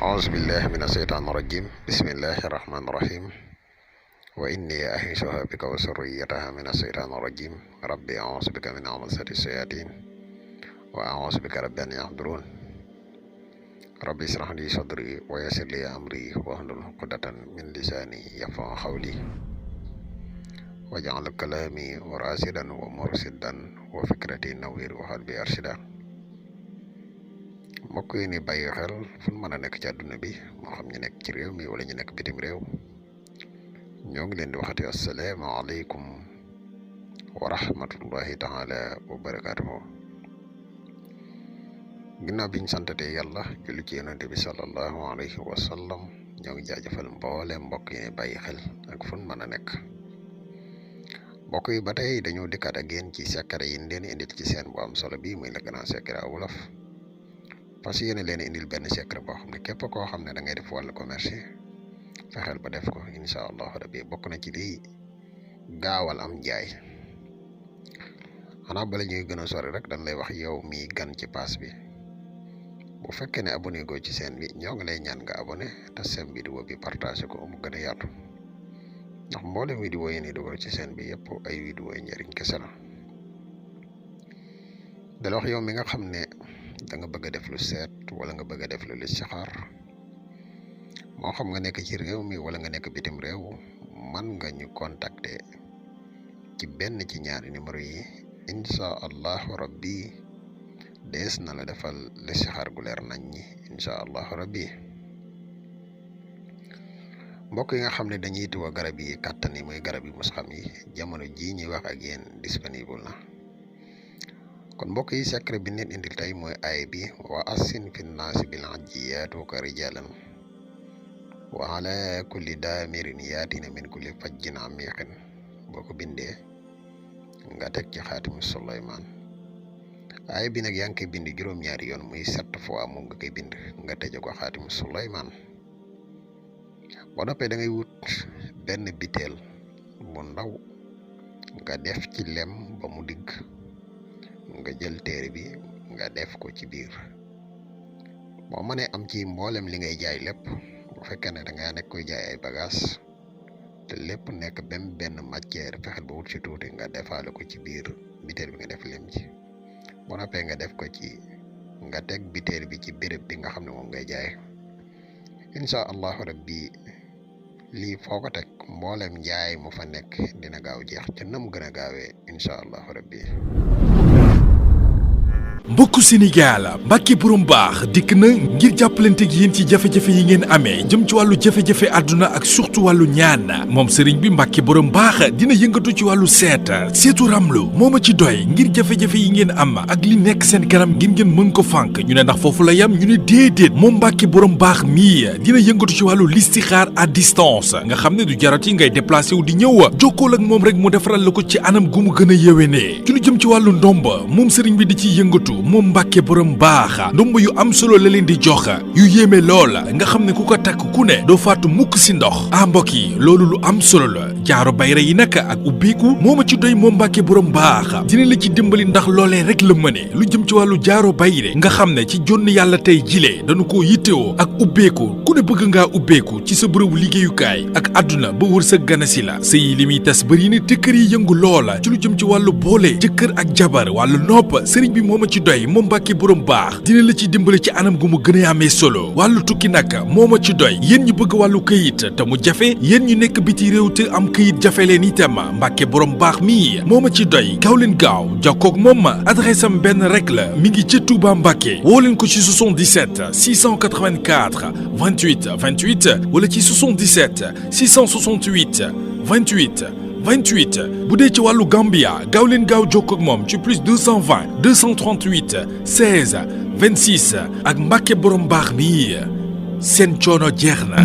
أعوذ بالله من الشيطان الرجيم بسم الله الرحمن الرحيم وإني أعيذها بك وذريتها من الشيطان الرجيم ربي أعوذ بك من همزات الشياطين وأعوذ بك رب أن يحضرون ربي اشرح لي صدري ويسر لي أمري واحلل عقدة من لساني يفقهوا قولي واجعل كلامي راشدا ومرشدا وفكرتي نوير وقلبي أرشدا mbokk yi ni bàyyi xel fu ñu mën a nekk ci àdduna bi moo xam ñu nekk ci réew mi wala ñu nekk bitim réew ñoo ngi leen di waxati asalaamaaleykum wa rahmatullahi taala wa barakaatuhu ginnaaw biñ santatee yàlla julli ci yonente bi sallallahu alayhi wa sallam ñoo ngi jaajëfal mboole mbokk yi ni bàyyi xel ak fu ñu mën a nekk mbokk yi ba tey dañoo dikkaat ak yéen ci secret yi leen indil ci seen bu am solo bi muy le grand secret wolof parce que yéen leen indil benn secret boo xam ne képp koo xam ne da ngay def wàllu commerce fexeel ba def ko incha allah rabbi bokk na ci lii gaawal am jaay xanaa bala ñuy gën a sori rek dañ lay wax yow mi gan ci pass bi bu fekkee ne abonné go ci seen bi ñoo ngi lay ñaan nga abonné te seen vidéo bi partagé ko mu gën a yaatu ndax mboolem vidéo yi ni dugal ci seen bi yëpp ay vidéo yi njëriñ kese la dala wax yow mi nga xam ne da nga bëgg a def lu seet wala nga bëgg a def lu listixaar moo xam nga nekk ci réew mi wala nga nekk bitim réew man nga ñu contacter ci benn ci ñaari numéro yi incha allahu rabbi dees na la defal listixaar gu leer nañ ñi incha allahu rabbi mbokk yi nga xam ne dañuy tuwa garab yi kàttan yi muy garab yi musxam yi jamono jii ñuy wax ak yéen disponible na kon mbokk yi secret bi neen indil tey mooy aay bi wa assin fi naasi bil hajjiyaatu ka rijalan wa ala kulli daamirin yaatina min kulli fajjin amiqin boo ko bindee nga teg ci xaatimu Suleymaan aay bi nag yaa ngi koy bind juróom-ñaari yoon muy 7 fois moom nga koy bind nga tëje ko xaatimu Suleymaan boo noppee da ngay wut benn biteel bu ndaw nga def ci lem ba mu digg nga jël téere bi nga def ko ci biir boo mënee am ci mboolem li ngay jaay lépp bu fekkee ne da nga nekk koy jaay ay bagage te lépp nekk benn matière fexeel ba wut ci tuuti nga defaale ko ci biir bitéel bi nga def lem ci boo noppee nga def ko ci nga teg bitéel bi ci béréb bi nga xam ne moom ngay jaay incha allahu rabbi lii foo ko teg mboolem njaay mu fa nekk dina gaaw jeex ca nam gën a gaawee incha allahu rabbi mbokku Sénégal Mbacke borom baax dikk na ngir jàppalante ak yéen ci jafe-jafe yi ngeen amee jëm ci wàllu jafe-jafe àdduna ak surtout wàllu ñaan moom sëriñ bi Mbacke borom baax dina yëngatu ci wàllu seetu ramlu moo ma ci doy ngir jafe-jafe yi ngeen am ak li nekk seen kanam ngir ngeen mën ko fànk ñu ne ndax foofu la yam ñu ne déedéet moom Mbacke borom baax mii dina yëngatu ci wàllu listixaar à distance nga xam ne du jarati ngay déplacé wu di ñëw jokkool ak moom rek mu defaral la ko ci anam gu mu gën a yéwénee ci lu jëm ci wàllu ndomba moom sëriñ bi di ciy yëngatu moom Mbacke borom baax ndomb yu am solo la leen di jox yu yéeme lool nga xam ne ku ko takk ku ne doo faatu mukk si ndox mbokk yi loolu lu am solo la jaaro bayra yi nag ak ubbeeku moo ma ci doy moom Mbacke borom baax dina la ci dimbali ndax loolee rek la mëne lu jëm ci wàllu jaaro bayre nga xam ne ci jonn yàlla tey jilee dañu ko yittewoo ak ubbeeku ku ne bëgg ngaa ubbeeku ci sa bërëbu liggéeyukaay ak àdduna ba wër sa ganasi la sëy li muy tas bëri ne te kër yi yëngu loola ci lu jëm ci wàllu boole jëkkër ak jabar wàllu nopp sëriñ bi moo ma ci doy moom Mbacke borom baax dina la ci dimbale ci anam gu mu gën a amee solo wàllu tukki nag moo ma ci doy yéen ñu bëgg wàllu këyit te mu jafe yéen ñu nekk biti réew te am këyit jafe leen itam Mbacke borom baax mii moo ma ci doy gaaw leen gaaw jokkoog moom adresse am benn rek la mi ngi ci Touba Mbacke woo leen ko ci 77 684 28 28 wala ci 77 668 28 28 bu dee ci wàllu Gambia gaaw leen gaaw jokkoo ak moom ci plus 220 238 16 26 ak Mbacke borom baax mi seen coono jeex na.